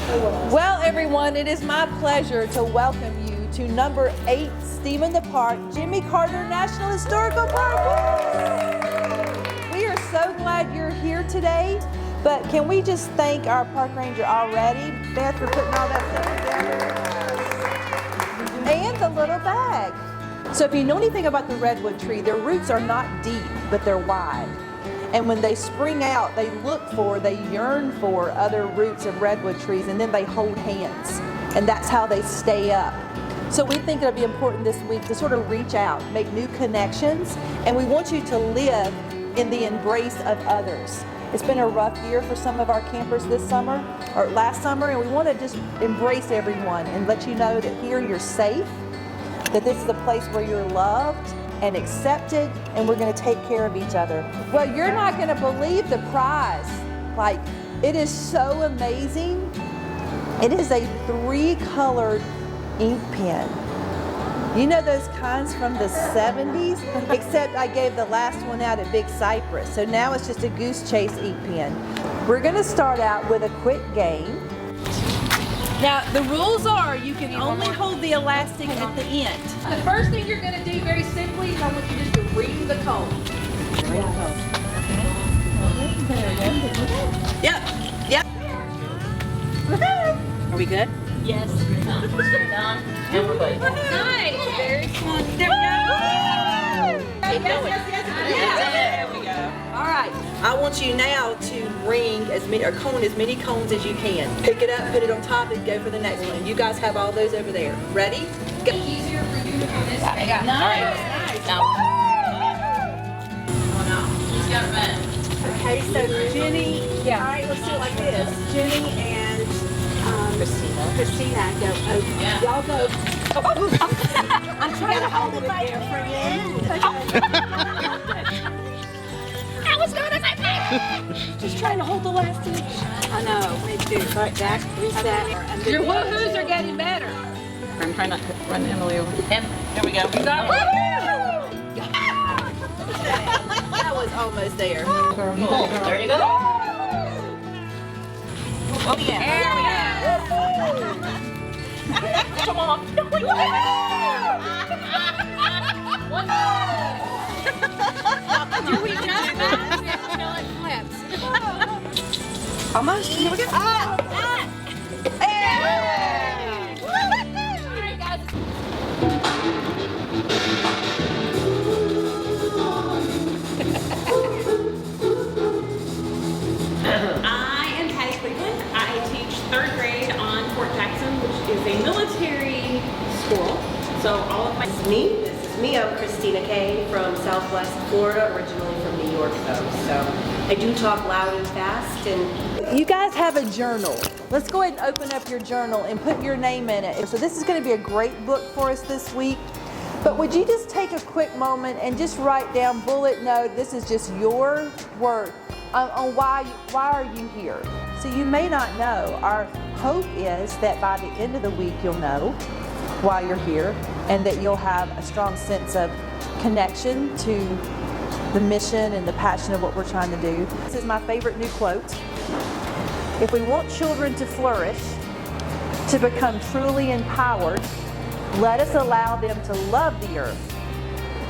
Well, everyone, it is my pleasure to welcome you to number 8 STEAM in the Park, Jimmy Carter National Historical Park. We are so glad you're here today, but can we just thank our park ranger already, Beth, for putting all that stuff together? And the little bag. So if you know anything about the redwood tree, their roots are not deep, but they're wide. And when they spring out, they yearn for other roots of redwood trees, and then they hold hands. And that's how they stay up. So we think it'll be important this week to sort of reach out, make new connections, and we want you to live in the embrace of others. It's been a rough year for some of our campers this summer, or last summer, and we want to just embrace everyone and let you know that here you're safe, that this is a place where you're loved and accepted, and we're going to take care of each other. Well, you're not going to believe the prize. Like, it is so amazing. It is a 3-colored ink pen. You know those kinds from the 70s? Except I gave the last one out at Big Cypress. So now it's just a Goose Chase ink pen. We're going to start out with a quick game. Now, the rules are you can only hold the elastic at the end. The first thing you're going to do very simply is I want you just to ring the cone. Yep. Are we good? Yes. And we're good. Nice. Very fun. There we go. Keep going. There we go. All right. I want you now to ring cone as many cones as you can. Pick it up, put it on top, and go for the next one. You guys have all those over there. Ready? Go. Easier for you to do this. Nice. Now. Oh no. Who's got a pen? Okay, so Jenny, all right, let's do it like this. Jenny and Christina go. Oh, Yeah. y'all go. I'm trying to hold it right there for you. I was doing the same thing. Just trying to hold the last inch. I know, me too. All right, back, reset. Your woohoos are getting better. I'm trying not to run Emily over. There we go. You got it. That was almost there. There you go. Oh yeah. There we go. Come on. One more. Do we just until it flips? Almost. Here we go. Hey! All right, guys. I am Patty Cleveland. I teach 3rd grade on Fort Jackson, which is a military school. So all of my... This is me. I'm Christina Kay from Southwest Florida, originally from New York though. So I do talk loud and fast. And You guys have a journal. Let's go ahead and open up your journal and put your name in it. So this is going to be a great book for us this week. But would you just take a quick moment and just write down, bullet note, this is just your word on why are you here? So you may not know. Our hope is that by the end of the week you'll know why you're here and that you'll have a strong sense of connection to the mission and the passion of what we're trying to do. This is my favorite new quote. If we want children to flourish, to become truly empowered, let us allow them to love the earth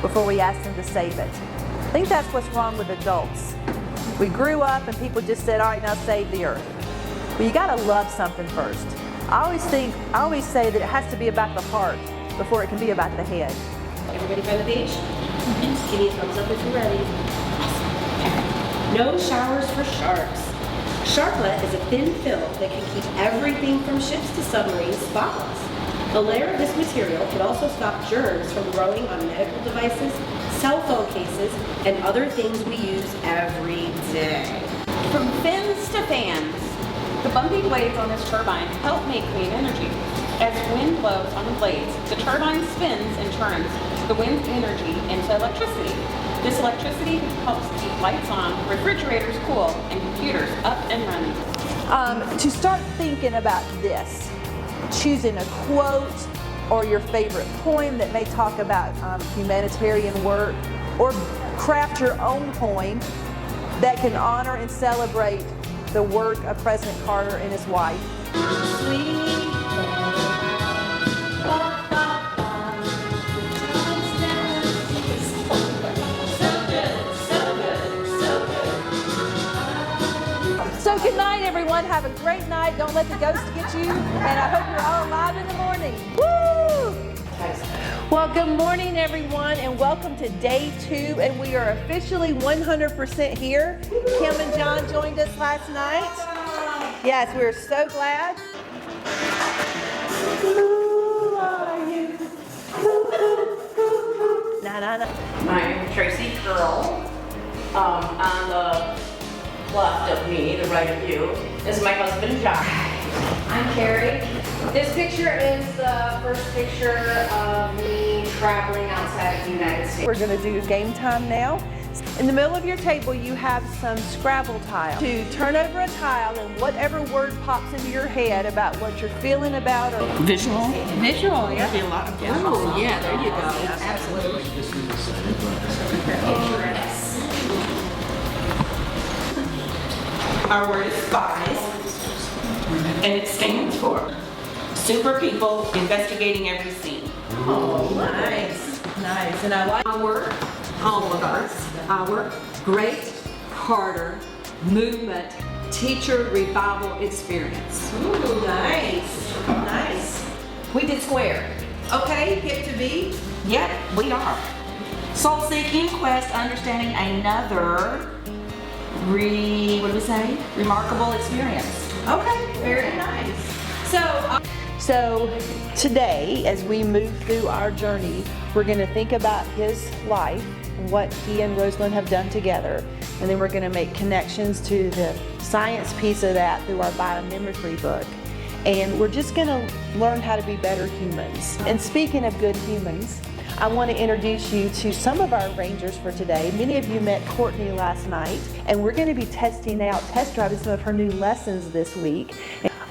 before we ask them to save it. I think that's what's wrong with adults. We grew up and people just said, all right, now save the earth. But you gotta love something first. I always say that it has to be about the heart before it can be about the head. everybody find the page? Give me a thumbs up if you're ready. No showers for sharks. Sharklet is a thin film that can keep everything from ships to submarines spotless. A layer of this material can also stop germs from growing on medical devices, cell phone cases, and other things we use every day. From fins to fans, the bumpy blades on this turbine help make clean energy. As wind blows on the blades, the turbine spins and turns the wind's energy into electricity. This electricity helps keep lights on, refrigerators cool, and computers up and running. To start thinking about this, choosing a quote or your favorite poem that may talk about humanitarian work, or craft your own poem that can honor and celebrate the work of President Carter and his wife. So good night, everyone. Have a great night. Don't let the ghost get you. And I hope you're all alive in the morning. Woo! Well, good morning, everyone, and welcome to day 2. And we are officially 100% here. Kim and John joined us last night. Yes, we're so glad. Who are you? Na, na, na. I'm Tracy Curl. On the left of me, the right of you, is my husband, John. I'm Carrie. This picture is the first picture of me traveling outside of the United States. We're going to do game time now. In the middle of your table, you have some Scrabble tiles. To turn over a tile and whatever word pops into your head about what you're feeling about or Visual. Visual, yeah. There'd be a lot of visual. Oh, yeah, there you go. Absolutely. Our word is spies, and it stands for super people investigating every scene. Oh, nice. Nice. And I like All of us, our Great Carter Movement Teacher Revival Experience. Ooh, nice. Nice. We did square. Okay, hip to be. Yep, we are. Soul-seeking quest, understanding another remarkable experience. Okay, very nice. So today, as we move through our journey, we're going to think about his life and what he and Rosalind have done together. And then we're going to make connections to the science piece of that through our biomimicry book. And we're just going to learn how to be better humans. And speaking of good humans, I want to introduce you to some of our rangers for today. Many of you met Courtney last night, and we're going to be test driving some of her new lessons this week.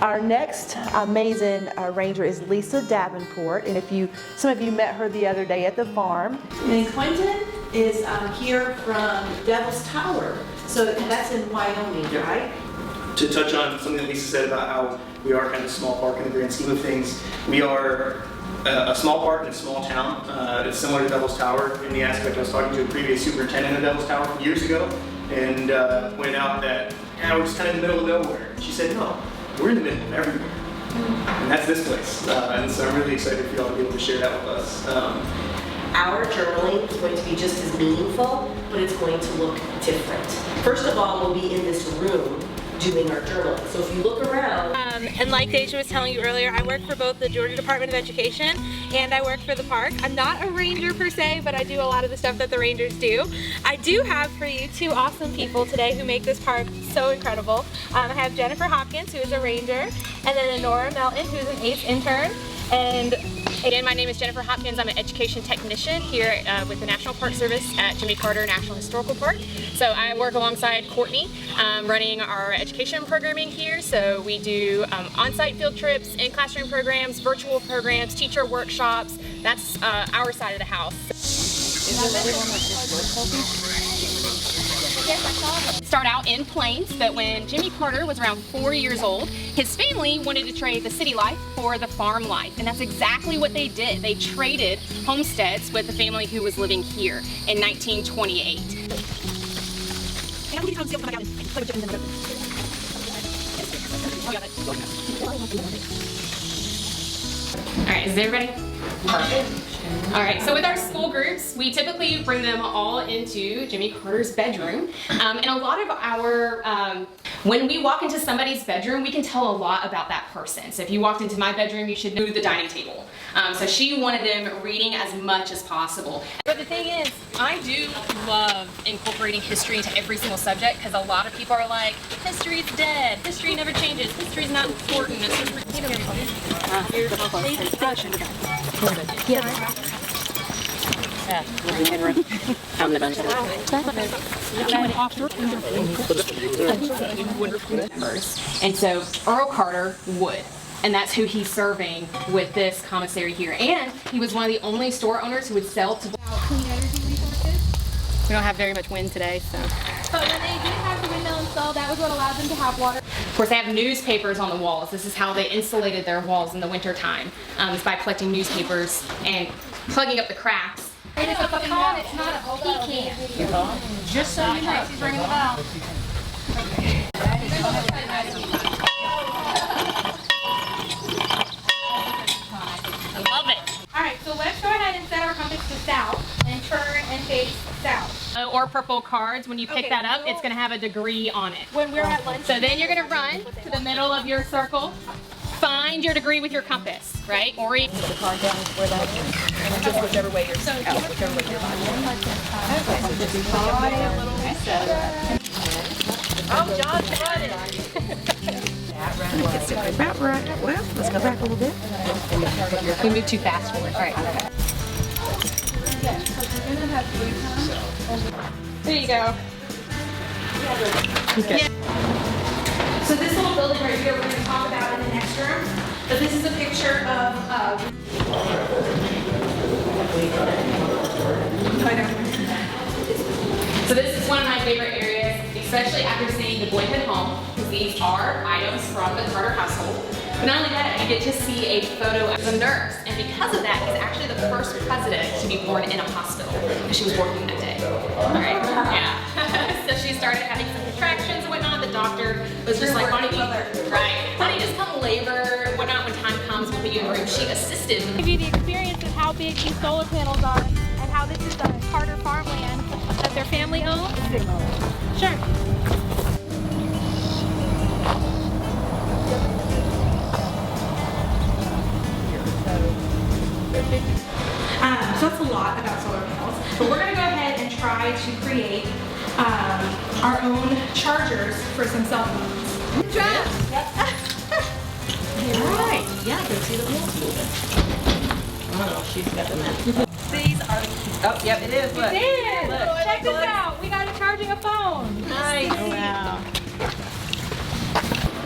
Our next amazing ranger is Lisa Davenport, and some of you met her the other day at the farm. And Quentin is here from Devil's Tower, and that's in Wyoming, right? To touch on something that Lisa said about how we are kind of a small park in the grand scheme of things, we are a small park in a small town. It's similar to Devil's Tower in the aspect I was talking to a previous superintendent of Devil's Tower years ago, and pointed out that we're just kind of in the middle of nowhere. She said, no, we're in the middle of everywhere, and that's this place. And so I'm really excited for y'all to be able to share that with us. Our journaling is going to be just as meaningful, but it's going to look different. First of all, we'll be in this room doing our journaling. So if you look around. And like Deja was telling you earlier, I work for both the Georgia Department of Education and I work for the park. I'm not a ranger per se, but I do a lot of the stuff that the rangers do. I do have for you 2 awesome people today who make this park so incredible. I have Jennifer Hopkins, who is a ranger, and then Nora Melton, who's an ACE intern. And again, my name is Jennifer Hopkins. I'm an education technician here with the National Park Service at Jimmy Carter National Historical Park. So I work alongside Courtney running our education programming here. So we do on-site field trips, in-classroom programs, virtual programs, teacher workshops. That's our side of the house. Start out in Plains, but when Jimmy Carter was around 4 years old, his family wanted to trade the city life for the farm life, and that's exactly what they did. They traded homesteads with the family who was living here in 1928. All right, is everybody? Perfect. All right, so with our school groups, we typically bring them all into Jimmy Carter's bedroom. And a lot of our, when we walk into somebody's bedroom, we can tell a lot about that person. So if you walked into my bedroom, you should know the dining table. So she wanted them reading as much as possible. But the thing is, I do love incorporating history into every single subject because a lot of people are like, history's dead, history never changes, history's not important. It's just and so Earl Carter would. And that's who he's serving with this commissary here. And he was one of the only store owners who would sell to clean energy resources. We don't have very much wind today, so. But when they did have the windmill installed, that was what allowed them to have water. course, they have newspapers on the walls. This is how they insulated their walls in the wintertime, is by collecting newspapers and plugging up the cracks. It is a pecan, it's not a pecan. Just so you know. She's ringing the bell. I love it. All right, so let's go ahead and set our compass to south and turn and face south. Or purple cards, when you pick that up, it's gonna have a degree on it. When we're at lunch. So then you're gonna run to the middle of your circle, find your degree with your compass, right? Or The card down where that is. Just whichever way you're whichever way you're Oh, John's running. About right. Well, let's go back a little bit. we move too fast for it. All right. There you go. Okay. So this little building right here, we're going to talk about in the next room. But this is a picture of. So this is one of my favorite areas, especially after seeing the Boyhood Home, because these are items from the Carter household. But not only that, you get to see a photo of a nurse, and because of that, he's actually the first president to be born in a hospital, because she was working that day. All right, yeah. So she started having some contractions and whatnot. The doctor was just like, honey, honey, just come labor, whatnot. When time comes, we'll put you in the room. She assisted. Give you the experience of how big these solar panels are and how this is the Carter farmland that their family owns. Sure. So that's a lot about solar panels. But we're going to go ahead and try to create our own chargers for some cell phones. Good job. All right. Yeah, I can see the wheels moving. Oh, she's got the map. These are. Oh, yep, it is. Look. We did. Look. Check this out. We got it charging a phone. Nice. Wow.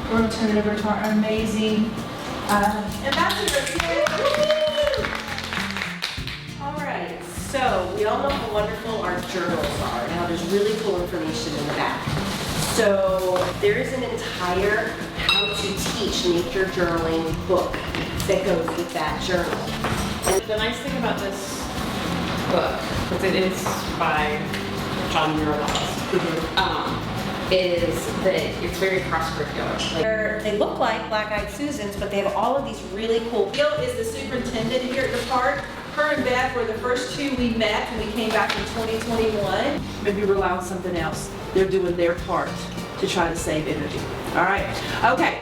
We're going to turn it over to our amazing ambassador here. All right, so we all know how wonderful our journals are and how there's really cool information in the back. So there is an entire how to teach nature journaling book that goes with that journal. And the nice thing about this book, because it is by John Muir-Laws, is that it's very cross-curricular. They look like Black-Eyed Susans, but they have all of these really cool. Bill is the superintendent here at the park. Her and Beth were the first two we met when we came back in 2021. Maybe we're allowed something else. They're doing their part to try to save energy. All right. Okay.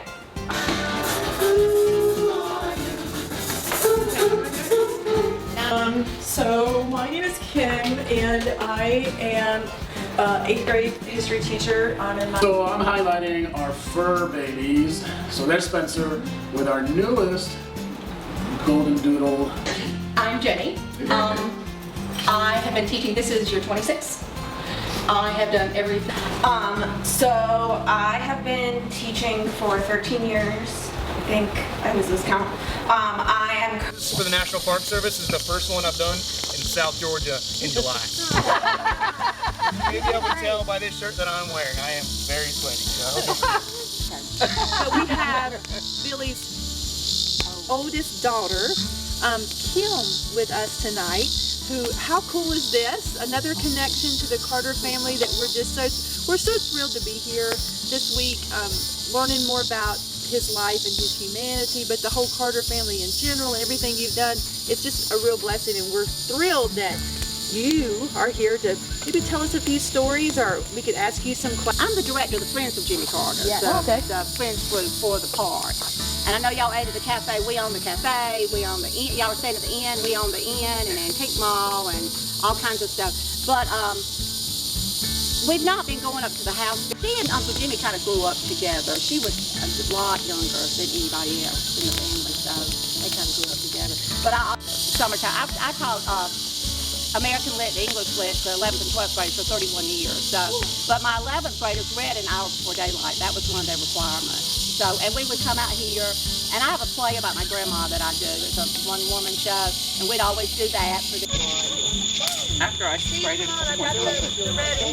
So my name is Kim, and I am an 8th grade history teacher. So I'm highlighting our fur babies. So there's Spencer with our newest golden doodle. I'm Jenny. I have been teaching, this is year 26. I have done everything. So I have been teaching for 13 years. I think I was this count. I am For the National Park Service, this is the first one I've done in South Georgia in July. Maybe I would tell by this shirt that I'm wearing. I am very sweaty. So we have Billy's oldest daughter, Kim, with us tonight. How cool is this? Another connection to the Carter family that we're so thrilled to be here this week, learning more about his life and his humanity, but the whole Carter family in general, everything you've done, it's just a real blessing, and we're thrilled that you are here to maybe tell us a few stories, or we could ask you some questions. I'm the director of the Friends of Jimmy Carter, the Friends group for the park. And I know y'all ate at the cafe. We own the cafe. We own the inn. Y'all were staying at the inn. We own the inn and Antique Mall and all kinds of stuff. But we've not been going up to the house. She and Uncle Jimmy kind of grew up together. She was a lot younger than anybody else in the family, so they kind of grew up together. But summertime, I taught American Lit, English Lit to 11th and 12th grade for 31 years. So, but my 11th graders read an hour before daylight. That was one of their requirements. So, and we would come out here, and I have a play about my grandma that I do. It's a one-woman show, and we'd always do that for the After I sprayed it.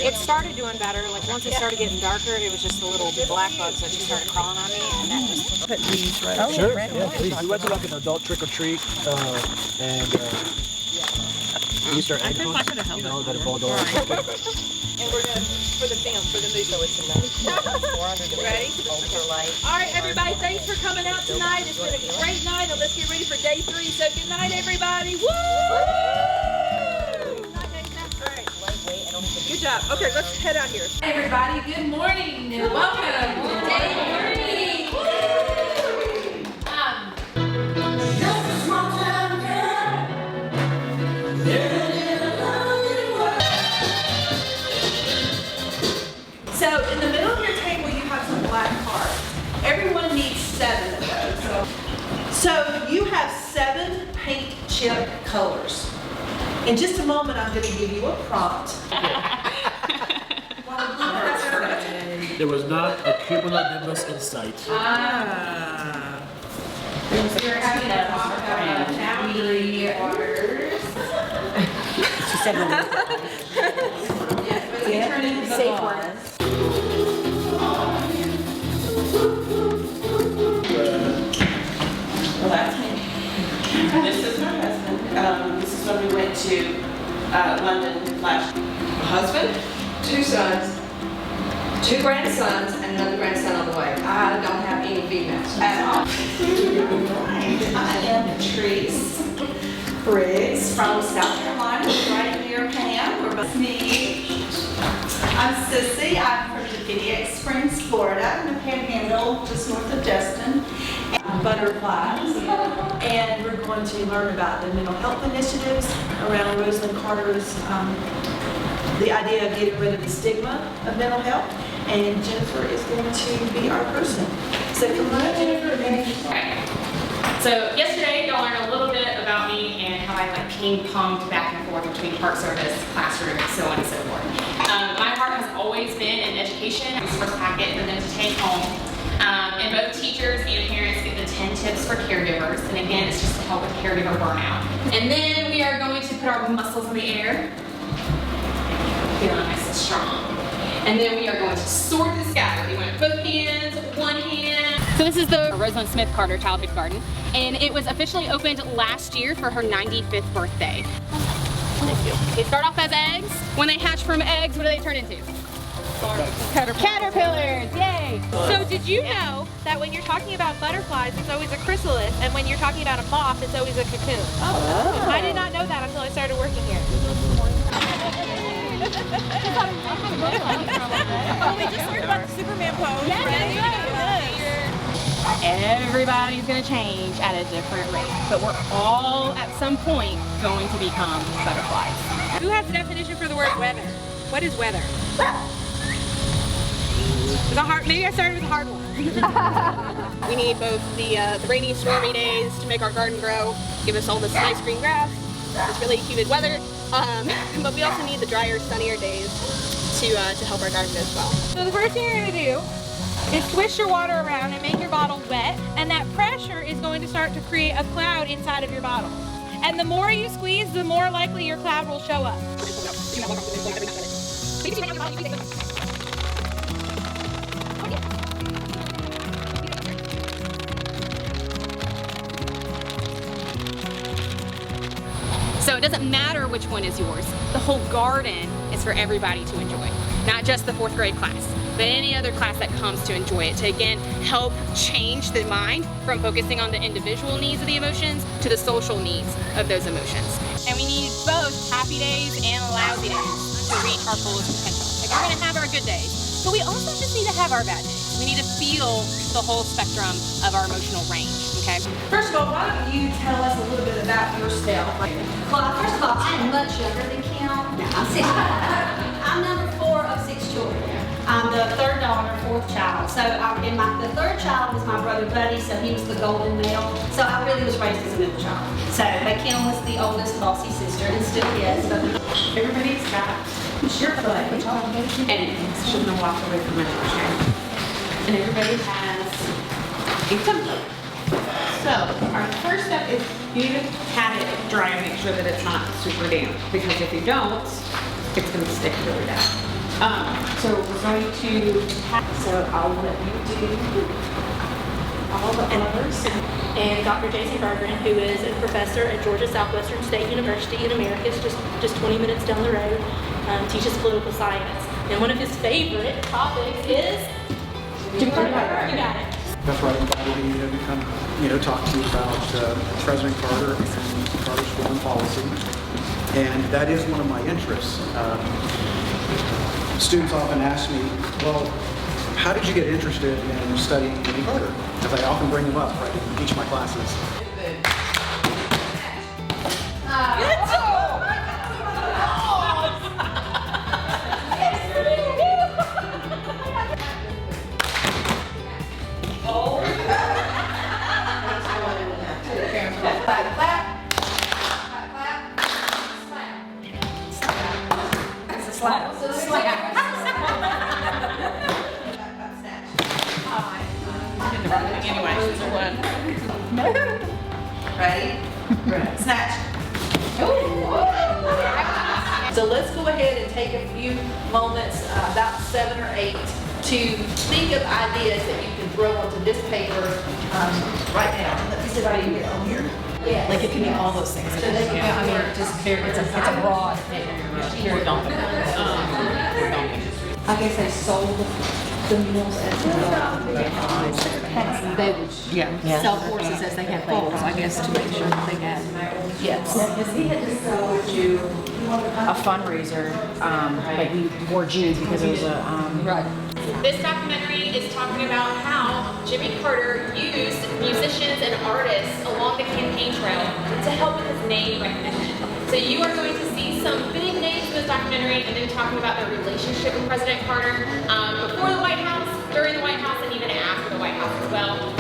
It started doing better. Like once it started getting darker, it was just the little black bugs that just started crawling on me, and that just Put these right. Sure, yeah, please. We went to like an adult trick or treat, and Easter egg hunt, you know, that involved all. And we're gonna for the film for the movie, so it's ready? All right, everybody, thanks for coming out tonight. It's been a great night, and let's get ready for day 3. So good night, everybody. Woo! Good job. Okay, let's head out here. Hey everybody, good morning and welcome to day 3. So in the middle of your table, you have some black cards. Everyone needs 7 of those. So you have 7 paint chip colors. In just a moment, I'm going to give you a prompt. There was not a cumulonimbus in sight. We're having a talk about boundary waters. She said Turn into safe words. Well, that's me. This is my husband. This is when we went to London last year. My husband, 2 sons, 2 grandsons, and another grandson on the way. I don't have any females at all. I am Patrice Briggs from South Carolina, right near Pam. We're both me. I'm Sissy. I'm from Davidic Springs, Florida, in the Panhandle, just north of Destin. Butterflies, and we're going to learn about the mental health initiatives around Rosalind Carter's the idea of getting rid of the stigma of mental health, and Jennifer is going to be our person. So come on up, Jennifer. Okay. So yesterday, y'all learned a little bit about me and how I like ping-ponged back and forth between Park Service, classroom, so on and so forth. My heart has always been in education. Resource packet for them to take home. And both teachers and parents get the 10 tips for caregivers. And again, it's just to help with caregiver burnout. And then we are going to put our muscles in the air. Feeling nice and strong. And then we are going to soar to the sky. We want both hands, one hand. So this is the Rosalind Smith Carter Childhood Garden. And it was officially opened last year for her 95th birthday. Thank you. They start off as eggs. When they hatch from eggs, what do they turn into? Caterpillars, yay! So did you know that when you're talking about butterflies, it's always a chrysalis, and when you're talking about a moth, it's always a cocoon? Oh. I did not know that until I started working here. Oh, we just learned about the Superman pose. Everybody's gonna change at a different rate, but we're all at some point going to become butterflies. Who has the definition for the word weather? What is weather? Maybe I started with a hard one. We need both the rainy, stormy days to make our garden grow, give us all this nice green grass, this really humid weather, but we also need the drier, sunnier days to help our garden as well. So the first thing you're going to do is swish your water around and make your bottle wet, and that pressure is going to start to create a cloud inside of your bottle. And the more you squeeze, the more likely your cloud will show up. So it doesn't matter which one is yours. The whole garden is for everybody to enjoy, not just the 4th grade class, but any other class that comes to enjoy it, to again help change the mind from focusing on the individual needs of the emotions to the social needs of those emotions. And we need both happy days and lousy days to reach our fullest potential. Like, we're gonna have our good days, but we also just need to have our bad days. We need to feel the whole spectrum of our emotional range, okay? First of all, why don't you tell us a little bit about yourself? Well, first of all, I'm much younger than Kim. No, I'm 6. I'm number 4 of 6 children. I'm the 3rd daughter, 4th child. So the 3rd child was my brother Buddy, so he was the golden male. So I really was raised as a middle child. So, but Kim was the oldest bossy sister and still is. But Everybody's got your play, and shouldn't have walked away from my chair. And everybody has a template. So So our first step is you need to pat it dry and make sure that it's not super damp, because if you don't, it's going to stick really bad. So we're going to pat, so I'll let you do all the others. And Dr. Jason Bergeron, who is a professor at Georgia Southwestern State University in Americus, just 20 minutes down the road, teaches political science. And one of his favorite topics is Jimmy Carter. You got it. That's right. I'm glad to come, talk to you about President Carter and Carter's foreign policy. And that is one of my interests. Students often ask me, well, how did you get interested in studying Jimmy Carter? Because I often bring him up right in each of my classes. Ready? Snatch. So let's go ahead and take a few moments, about 7 or 8, to think of ideas that you can throw onto this paper right now. Let me see if I can get on here. Yeah. Like it can be all those things. So they can I mean, just very, it's a broad thing. Very daunting. I guess they sold the meals as They would sell horses as they had foals, I guess, to make sure that they had. Yes. Because he had just sold you a fundraiser, like we wore Jude because it was a right. This documentary is talking about how Jimmy Carter used musicians and artists along the campaign trail to help with his name recognition. So you are going to see some big names in this documentary, and then talking about their relationship with President Carter before the White House, during the White House, and even after the White House as well.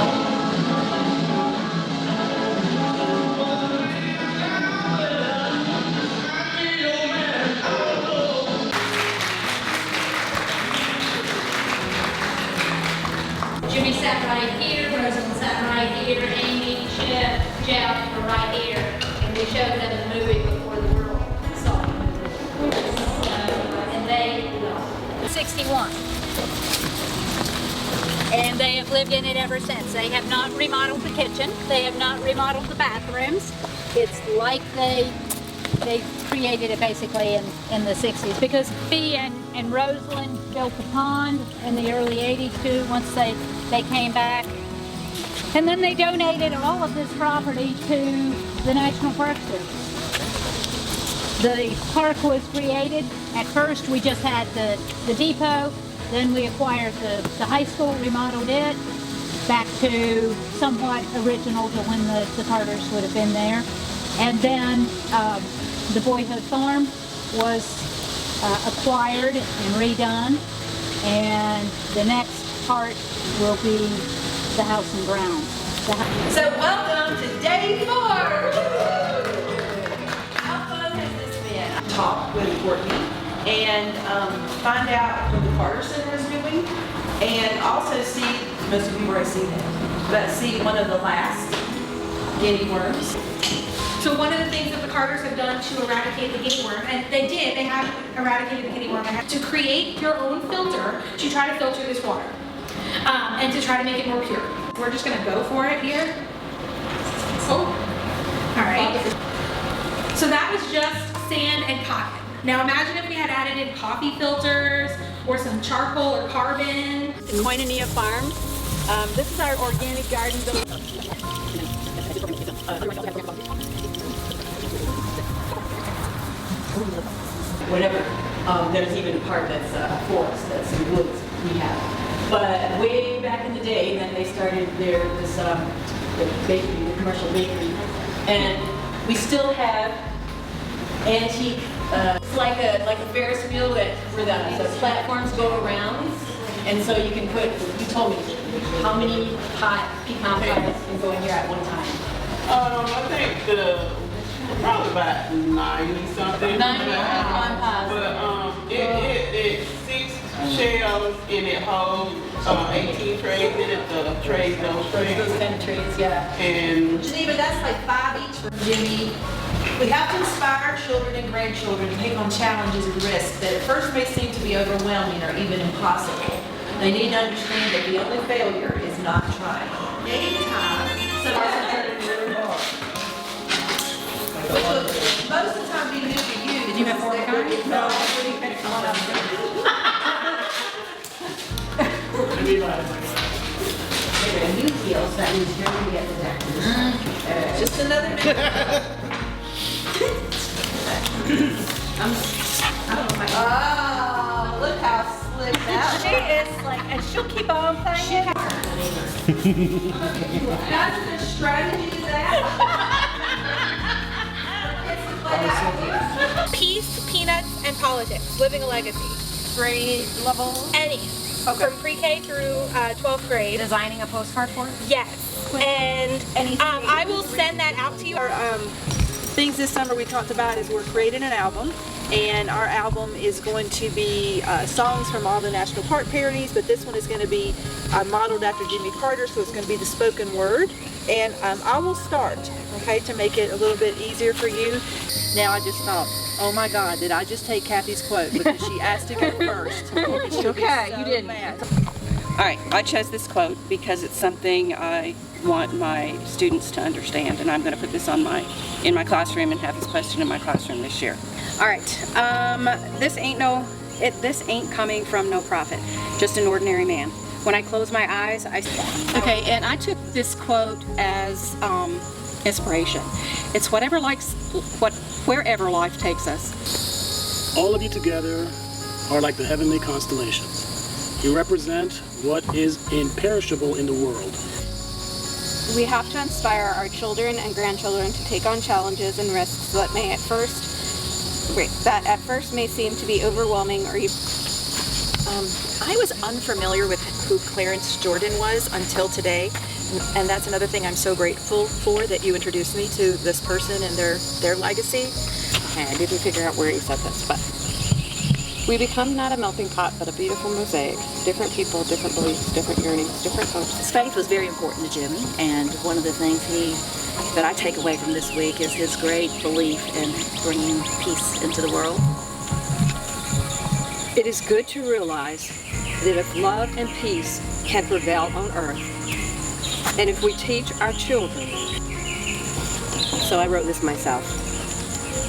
Jimmy sat right here, President sat right here, Amy, Chip, Jeff were right here, and we showed them the movie before the world saw it. And they, 61. And they have lived in it ever since. They have not remodeled the kitchen. They have not remodeled the bathrooms. It's like they created it basically in the 60s, because Fee and Roseland built the pond in the early 80s too, once they came back. And then they donated all of this property to the National Park Service. The park was created. At first we just had the depot, then we acquired the high school, remodeled it back to somewhat original to when the Carters would have been there. And then the Boyhood Farm was acquired and redone, and the next part will be the house and grounds. So welcome to day 4. How fun has this been? Talk with Courtney and find out what the Carter Center is doing, and also see, most of you already seen it, but see one of the last guinea worms. So one of the things that the Carters have done to eradicate the guinea worm, and they have eradicated the guinea worm, to create your own filter to try to filter this water, and to try to make it more pure. We're just gonna go for it here. Oh, all right. So that was just sand and cotton. Now imagine if we had added in coffee filters or some charcoal or carbon. The Koinonia Farm. This is our organic garden building. Whatever, there's even a part that's forest, that's some woods we have. But way back in the day, then they started the bakery, the commercial bakery, and we still have antique, it's like a Ferris wheel where the platforms go around, and so you can put, you told me, how many pecan pies can go in here at one time? I think probably about 90 something. 90 pecan pies. But it 6 shells and it holds 18 trays in it, the trays, those trays. Those kind of trays, yeah. And Geneva, that's like 5 each for Jimmy. We have to inspire children and grandchildren to take on challenges and risks that at first may seem to be overwhelming or even impossible. They need to understand that the only failure is not trying. Anytime somebody's really hard. Which will most of the time be new to you. Did you have 4 kinds? No. New deals, that means you're going to get the deck. Just another minute. Oh, look how slick that She is like, and she'll keep on playing. How much strategy is that? Peace, peanuts, and politics. Living a legacy. Grade level? Any. Okay. From pre-K through 12th grade. Designing a postcard for it? Yes. And I will send that out to you. Things this summer we talked about is we're creating an album, and our album is going to be songs from all the national park parodies, but this one is going to be modeled after Jimmy Carter, so it's going to be the spoken word. And I will start, okay, to make it a little bit easier for you. Now I just thought, oh my God, did I just take Kathy's quote because she asked to go first? Okay, you didn't. All right, I chose this quote because it's something I want my students to understand, and I'm going to put this in my classroom and have this posted in my classroom this year. All right, this ain't coming from no prophet, just an ordinary man. When I close my eyes, okay, and I took this quote as inspiration. It's wherever life takes us. All of you together are like the heavenly constellations. You represent what is imperishable in the world. We have to inspire our children and grandchildren to take on challenges and risks that at first may seem to be overwhelming or even. I was unfamiliar with who Clarence Jordan was until today, and that's another thing I'm so grateful for, that you introduced me to this person and their legacy. I didn't figure out where you said this, but we become not a melting pot, but a beautiful mosaic. Different people, different beliefs, different yearnings, different hopes. His faith was very important to Jimmy, and one of the things that I take away from this week is his great belief in bringing peace into the world. It is good to realize that if love and peace can prevail on earth, and if we teach our children. So I wrote this myself.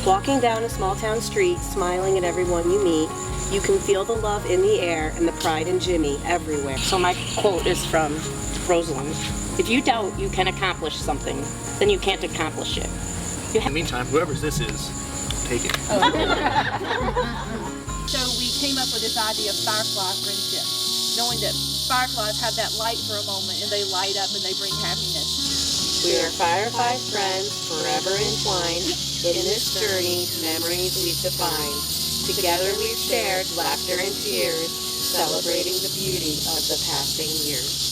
Walking down a small town street, smiling at everyone you meet, you can feel the love in the air and the pride in Jimmy everywhere. So my quote is from Rosalind. If you doubt you can accomplish something, then you can't accomplish it. In the meantime, whoever's this is, take it. So we came up with this idea of firefly friendship, knowing that fireflies have that light for a moment and they light up and they bring happiness. We are firefly friends, forever entwined. In this journey, memories we define. Together we've shared laughter and tears, celebrating the beauty of the passing years.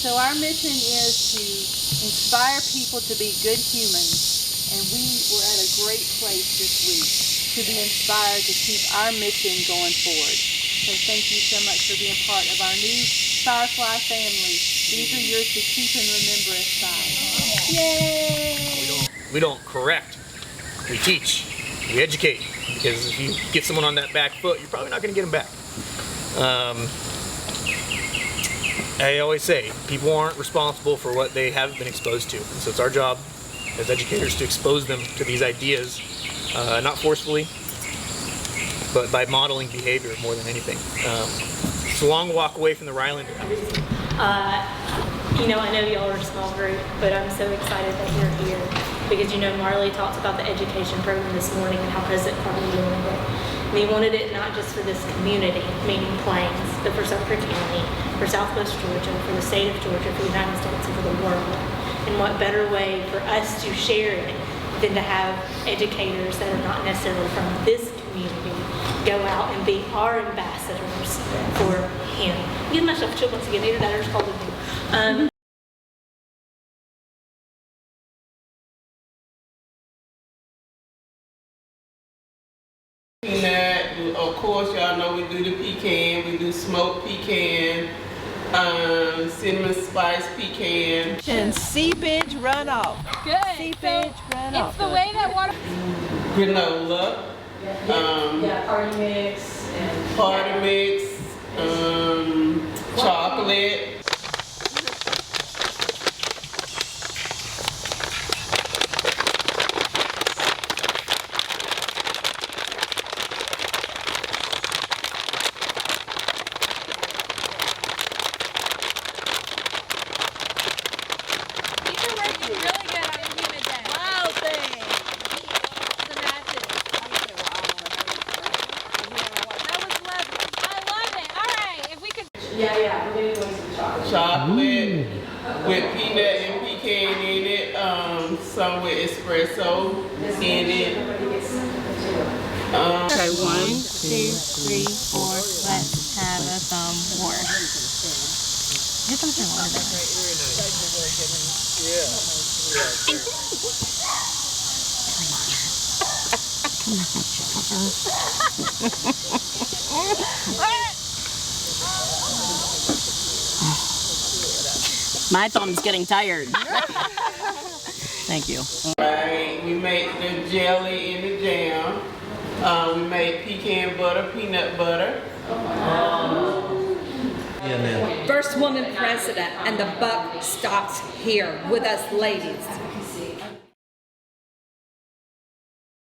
So our mission is to inspire people to be good humans, and we were at a great place this week to be inspired to keep our mission going forward. So thank you so much for being part of our new Firefly family. These are yours to keep and remember us by. Yay! We don't correct, we teach. We educate, because if you get someone on that back foot, you're probably not going to get them back. I always say, people aren't responsible for what they haven't been exposed to. And so it's our job as educators to expose them to these ideas, not forcefully, but by modeling behavior more than anything. It's a long walk away from the Rylander. You know, I know y'all are a small group, but I'm so excited that you're here because, you know, Marley talked about the education program this morning and how President Carter wanted it. We wanted it not just for this community, meaning Plains, but for Suffolk County, for Southwest Georgia, for the state of Georgia, for the United States, and for the world. And what better way for us to share it than to have educators that are not necessarily from this community go out and be our ambassadors for him. I'm getting myself chilled once again. Either that or it's called a thing. Peanut, of course, y'all know we do the pecan. We do smoked pecan, cinnamon spice pecan. And seepage runoff. Good. Seepage runoff. It's the way that water. Granola. Party mix. And Party mix. Chocolate. We're going to go some chocolate. Chocolate with peanut and pecan in it. Some with espresso in it. Okay, 1, 2, 3, 4. Let's have some more. Get some water My thumb's getting tired. Thank you. Right, we make the jelly in the jam. We make pecan butter, peanut butter. First woman president, and the buck stops here with us ladies.